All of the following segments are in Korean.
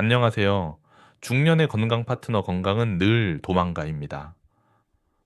안녕하세요. 중년의 건강 파트너 건강은 늘 도망가입니다.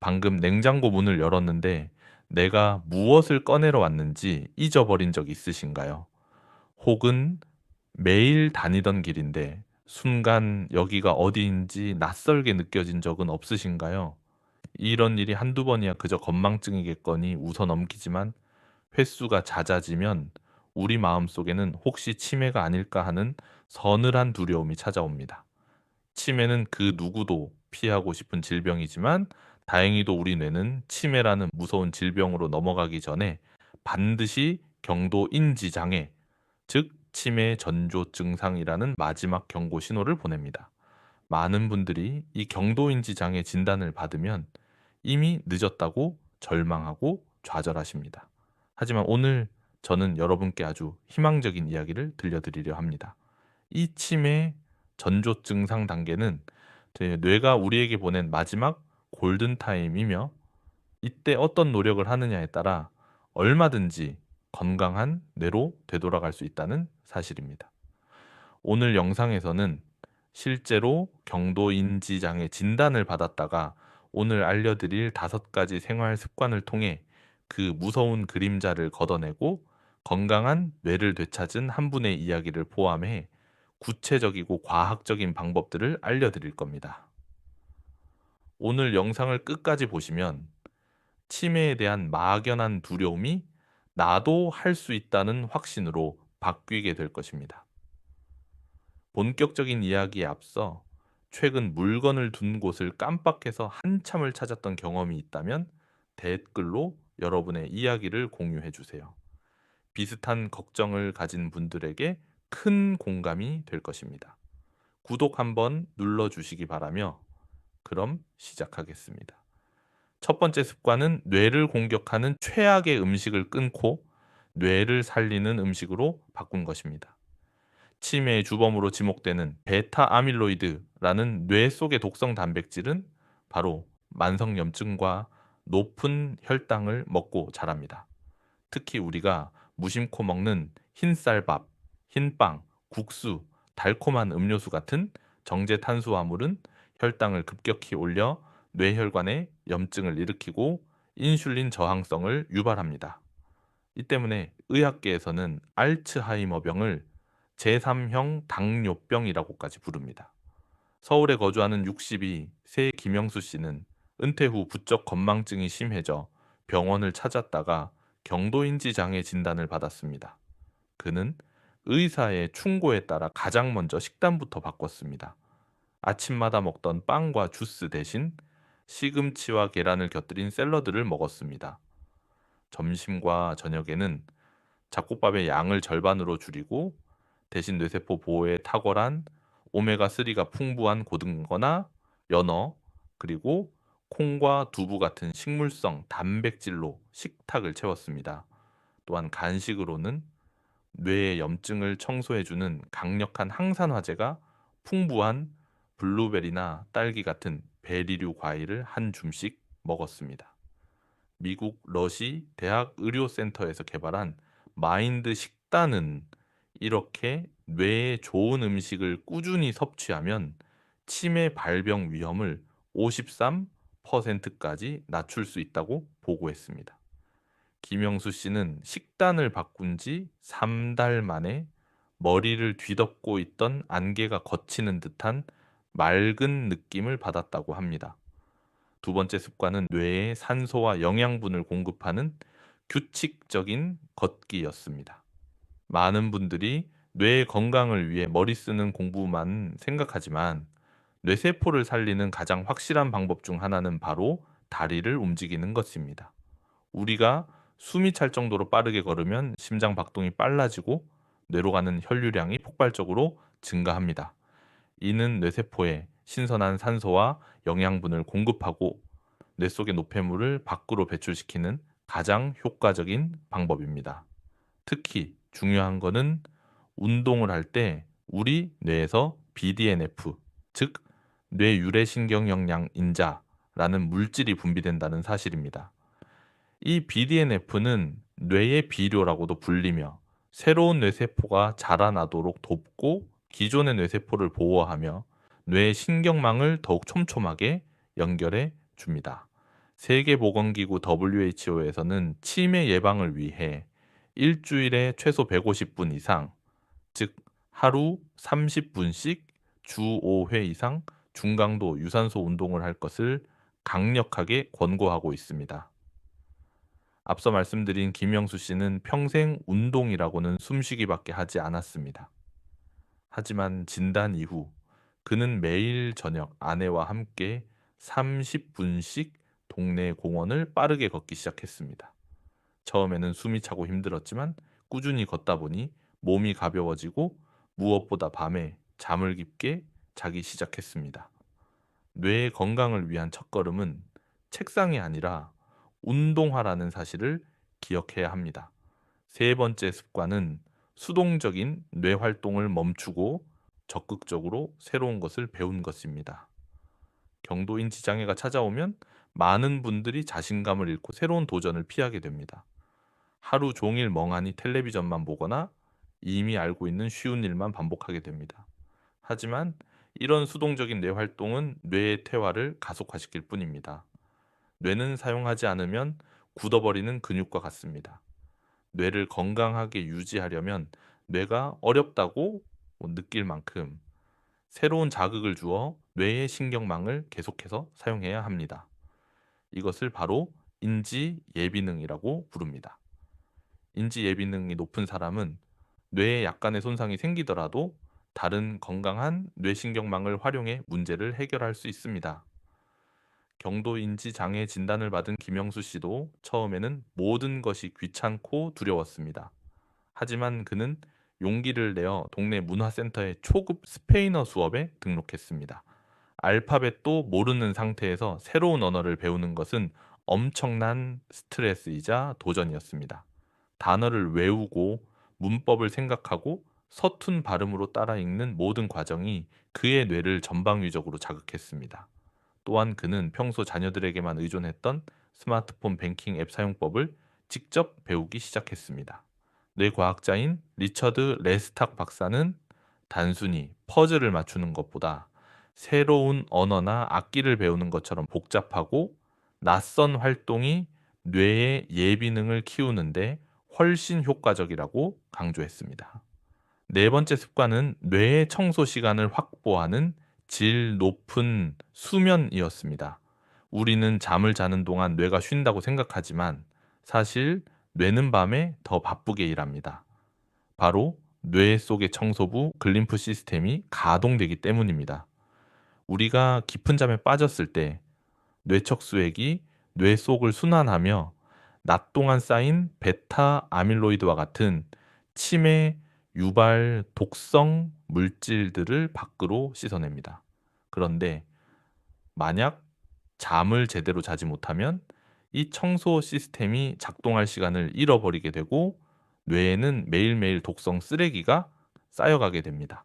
방금 냉장고 문을 열었는데 내가 무엇을 꺼내러 왔는지 잊어버린 적 있으신가요? 혹은 매일 다니던 길인데 순간 여기가 어디인지 낯설게 느껴진 적은 없으신가요? 이런 일이 한두 번이야 그저 건망증이겠거니 웃어 넘기지만 횟수가 잦아지면 우리 마음속에는 혹시 치매가 아닐까 하는 서늘한 두려움이 찾아옵니다. 치매는 그 누구도 피하고 싶은 질병이지만 다행히도 우리 뇌는 치매라는 무서운 질병으로 넘어가기 전에 반드시 경도 인지 장애, 즉 치매 전조 증상이라는 마지막 경고 신호를 보냅니다. 많은 분들이 이 경도 인지 장애 진단을 받으면 이미 늦었다고 절망하고 좌절하십니다. 하지만 오늘 저는 여러분께 아주 희망적인 이야기를 들려드리려 합니다. 이 치매 전조 증상 단계는 제 뇌가 우리에게 보낸 마지막 골든 타임이며 이때 어떤 노력을 하느냐에 따라 얼마든지 건강한 뇌로 되돌아갈 수 있다는 사실입니다. 오늘 영상에서는 실제로 경도인지장애 진단을 받았다가 오늘 알려드릴 5가지 생활 습관을 통해 그 무서운 그림자를 걷어내고 건강한 뇌를 되찾은 한 분의 이야기를 포함해 구체적이고 과학적인 방법들을 알려드릴 겁니다. 오늘 영상을 끝까지 보시면 치매에 대한 막연한 두려움이 나도 할 수 있다는 확신으로 바뀌게 될 것입니다. 본격적인 이야기에 앞서 최근 물건을 둔 곳을 깜빡해서 한참을 찾았던 경험이 있다면 댓글로 여러분의 이야기를 공유해 주세요. 비슷한 걱정을 가진 분들에게 큰 공감이 될 것입니다. 구독 한번 눌러주시기 바라며 그럼 시작하겠습니다. 첫 번째 습관은 뇌를 공격하는 최악의 음식을 끊고 뇌를 살리는 음식으로 바꾼 것입니다. 치매의 주범으로 지목되는 베타 아밀로이드라는 뇌 속의 독성 단백질은 바로 만성염증과 높은 혈당을 먹고 자랍니다. 특히 우리가 무심코 먹는 흰쌀밥, 흰빵, 국수, 달콤한 음료수 같은 정제 탄수화물은 혈당을 급격히 올려 뇌혈관에 염증을 일으키고 인슐린 저항성을 유발합니다. 이 때문에 의학계에서는 알츠하이머병을 제3형 당뇨병이라고까지 부릅니다. 서울에 거주하는 62세 김영수 씨는 은퇴 후 부쩍 건망증이 심해져 병원을 찾았다가 경도인지 장애 진단을 받았습니다. 그는 의사의 충고에 따라 가장 먼저 식단부터 바꿨습니다. 아침마다 먹던 빵과 주스 대신 시금치와 계란을 곁들인 샐러드를 먹었습니다. 점심과 저녁에는 잡곡밥의 양을 절반으로 줄이고 대신 뇌세포 보호에 탁월한 오메가3가 풍부한 고등어나 연어, 그리고 콩과 두부 같은 식물성 단백질로 식탁을 채웠습니다. 또한 간식으로는 뇌의 염증을 청소해주는 강력한 항산화제가 풍부한 블루베리나 딸기 같은 베리류 과일을 한 줌씩 먹었습니다. 미국 러시 대학 의료센터에서 개발한 마인드 식단은 이렇게 뇌에 좋은 음식을 꾸준히 섭취하면 치매 발병 위험을 53%까지 낮출 수 있다고 보고했습니다. 김영수 씨는 식단을 바꾼 지 3달 만에 머리를 뒤덮고 있던 안개가 걷히는 듯한 맑은 느낌을 받았다고 합니다. 두 번째 습관은 뇌에 산소와 영양분을 공급하는 규칙적인 걷기였습니다. 많은 분들이 뇌의 건강을 위해 머리 쓰는 공부만 생각하지만 뇌세포를 살리는 가장 확실한 방법 중 하나는 바로 다리를 움직이는 것입니다. 우리가 숨이 찰 정도로 빠르게 걸으면 심장 박동이 빨라지고 뇌로 가는 혈류량이 폭발적으로 증가합니다. 이는 뇌세포에 신선한 산소와 영양분을 공급하고 뇌 속의 노폐물을 밖으로 배출시키는 가장 효과적인 방법입니다. 특히 중요한 것은 운동을 할 때 우리 뇌에서 BDNF, 즉 뇌유래신경영양 인자라는 물질이 분비된다는 사실입니다. 이 BDNF는 뇌의 비료라고도 불리며 새로운 뇌세포가 자라나도록 돕고 기존의 뇌세포를 보호하며 뇌 신경망을 더욱 촘촘하게 연결해 줍니다. 세계보건기구 WHO에서는 치매 예방을 위해 일주일에 최소 150분 이상, 즉 하루 30분씩 주 5회 이상 중강도 유산소 운동을 할 것을 강력하게 권고하고 있습니다. 앞서 말씀드린 김영수 씨는 평생 운동이라고는 숨쉬기밖에 하지 않았습니다. 하지만 진단 이후 그는 매일 저녁 아내와 함께 30분씩 동네 공원을 빠르게 걷기 시작했습니다. 처음에는 숨이 차고 힘들었지만 꾸준히 걷다 보니 몸이 가벼워지고 무엇보다 밤에 잠을 깊게 자기 시작했습니다. 뇌 건강을 위한 첫걸음은 책상이 아니라 운동화라는 사실을 기억해야 합니다. 세 번째 습관은 수동적인 뇌 활동을 멈추고 적극적으로 새로운 것을 배운 것입니다. 경도인지 장애가 찾아오면 많은 분들이 자신감을 잃고 새로운 도전을 피하게 됩니다. 하루 종일 멍하니 텔레비전만 보거나 이미 알고 있는 쉬운 일만 반복하게 됩니다. 하지만 이런 수동적인 뇌 활동은 뇌의 퇴화를 가속화시킬 뿐입니다. 뇌는 사용하지 않으면 굳어버리는 근육과 같습니다. 뇌를 건강하게 유지하려면 뇌가 어렵다고 느낄 만큼 새로운 자극을 주어 뇌의 신경망을 계속해서 사용해야 합니다. 이것을 바로 인지 예비능이라고 부릅니다. 인지 예비능이 높은 사람은 뇌에 약간의 손상이 생기더라도 다른 건강한 뇌신경망을 활용해 문제를 해결할 수 있습니다. 경도인지 장애 진단을 받은 김영수 씨도 처음에는 모든 것이 귀찮고 두려웠습니다. 하지만 그는 용기를 내어 동네 문화센터의 초급 스페인어 수업에 등록했습니다. 알파벳도 모르는 상태에서 새로운 언어를 배우는 것은 엄청난 스트레스이자 도전이었습니다. 단어를 외우고 문법을 생각하고 서툰 발음으로 따라 읽는 모든 과정이 그의 뇌를 전방위적으로 자극했습니다. 또한 그는 평소 자녀들에게만 의존했던 스마트폰 뱅킹 앱 사용법을 직접 배우기 시작했습니다. 뇌과학자인 리처드 레스탁 박사는 단순히 퍼즐을 맞추는 것보다 새로운 언어나 악기를 배우는 것처럼 복잡하고 낯선 활동이 뇌의 예비능을 키우는데 훨씬 효과적이라고 강조했습니다. 네 번째 습관은 뇌의 청소 시간을 확보하는 질 높은 수면이었습니다. 우리는 잠을 자는 동안 뇌가 쉰다고 생각하지만 사실 뇌는 밤에 더 바쁘게 일합니다. 바로 뇌 속의 청소부 글림프 시스템이 가동되기 때문입니다. 우리가 깊은 잠에 빠졌을 때 뇌척수액이 뇌 속을 순환하며 낮 동안 쌓인 베타 아밀로이드와 같은 치매 유발 독성 물질들을 밖으로 씻어냅니다. 그런데 만약 잠을 제대로 자지 못하면 이 청소 시스템이 작동할 시간을 잃어버리게 되고 뇌에는 매일매일 독성 쓰레기가 쌓여가게 됩니다.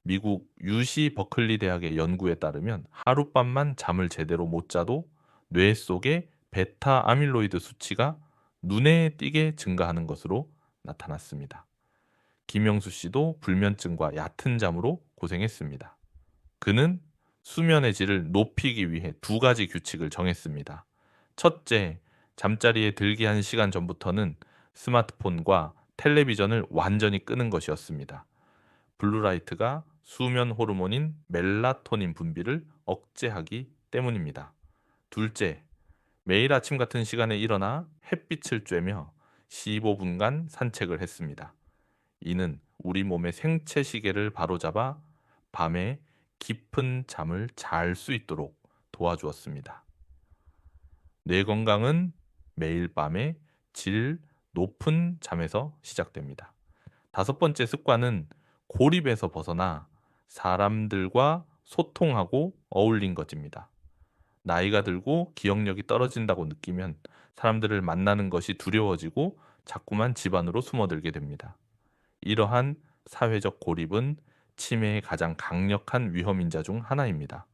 미국 UC 버클리 대학의 연구에 따르면 하룻밤만 잠을 제대로 못 자도 뇌 속의 베타 아밀로이드 수치가 눈에 띄게 증가하는 것으로 나타났습니다. 김영수 씨도 불면증과 얕은 잠으로 고생했습니다. 그는 수면의 질을 높이기 위해 두 가지 규칙을 정했습니다. 첫째, 잠자리에 들기 1시간 전부터는 스마트폰과 텔레비전을 완전히 끄는 것이었습니다. 블루라이트가 수면 호르몬인 멜라토닌 분비를 억제하기 때문입니다. 둘째, 매일 아침 같은 시간에 일어나 햇빛을 쬐며 15분간 산책을 했습니다. 이는 우리 몸의 생체 시계를 바로잡아 밤에 깊은 잠을 잘 수 있도록 도와주었습니다. 뇌 건강은 매일 밤에 질 높은 잠에서 시작됩니다. 다섯 번째 습관은 고립에서 벗어나 사람들과 소통하고 어울린 것입니다. 나이가 들고 기억력이 떨어진다고 느끼면 사람들을 만나는 것이 두려워지고 자꾸만 집 안으로 숨어들게 됩니다. 이러한 사회적 고립은 치매의 가장 강력한 위험 인자 중 하나입니다.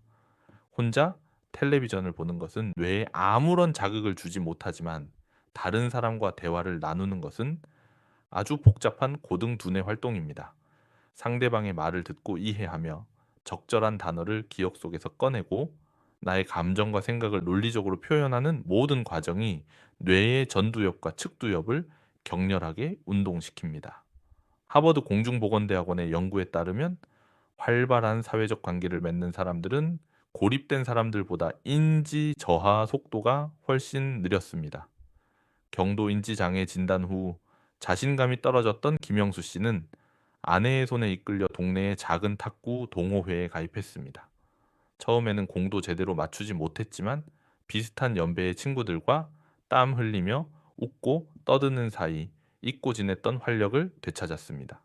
혼자 텔레비전을 보는 것은 뇌에 아무런 자극을 주지 못하지만 다른 사람과 대화를 나누는 것은 아주 복잡한 고등 두뇌 활동입니다. 상대방의 말을 듣고 이해하며 적절한 단어를 기억 속에서 꺼내고 나의 감정과 생각을 논리적으로 표현하는 모든 과정이 뇌의 전두엽과 측두엽을 격렬하게 운동시킵니다. 하버드 공중보건대학원의 연구에 따르면 활발한 사회적 관계를 맺는 사람들은 고립된 사람들보다 인지 저하 속도가 훨씬 느렸습니다. 경도 인지 장애 진단 후 자신감이 떨어졌던 김영수 씨는 아내의 손에 이끌려 동네의 작은 탁구 동호회에 가입했습니다. 처음에는 공도 제대로 맞추지 못했지만 비슷한 연배의 친구들과 땀 흘리며 웃고 떠드는 사이 잊고 지냈던 활력을 되찾았습니다.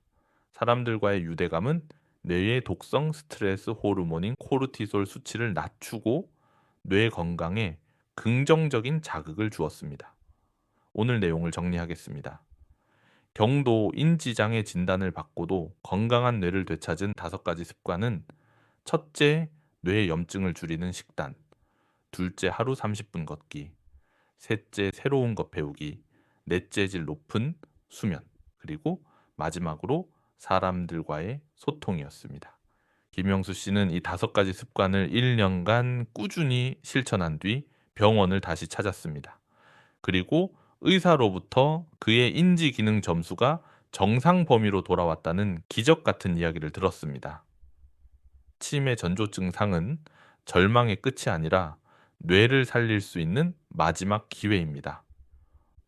사람들과의 유대감은 뇌의 독성 스트레스 호르몬인 코르티솔 수치를 낮추고 뇌 건강에 긍정적인 자극을 주었습니다. 오늘 내용을 정리하겠습니다. 경도 인지장애 진단을 받고도 건강한 뇌를 되찾은 5가지 습관은: 첫째, 뇌 염증을 줄이는 식단. 둘째, 하루 30분 걷기. 셋째, 새로운 것 배우기. 넷째, 질 높은 수면. 그리고 마지막으로 사람들과의 소통이었습니다. 김영수 씨는 이 5가지 습관을 1년간 꾸준히 실천한 뒤 병원을 다시 찾았습니다. 그리고 의사로부터 그의 인지 기능 점수가 정상 범위로 돌아왔다는 기적 같은 이야기를 들었습니다. 치매 전조 증상은 절망의 끝이 아니라 뇌를 살릴 수 있는 마지막 기회입니다.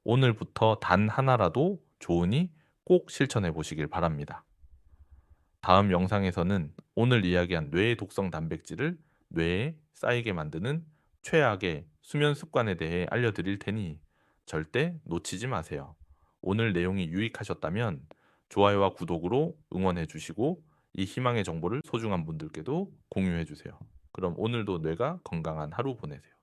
오늘부터 단 하나라도 좋으니 꼭 실천해 보시길 바랍니다. 다음 영상에서는 오늘 이야기한 뇌의 독성 단백질을 뇌에 쌓이게 만드는 최악의 수면 습관에 대해 알려드릴 테니 절대 놓치지 마세요. 오늘 내용이 유익하셨다면 좋아요와 구독으로 응원해 주시고 이 희망의 정보를 소중한 분들께도 공유해 주세요. 그럼 오늘도 뇌가 건강한 하루 보내세요.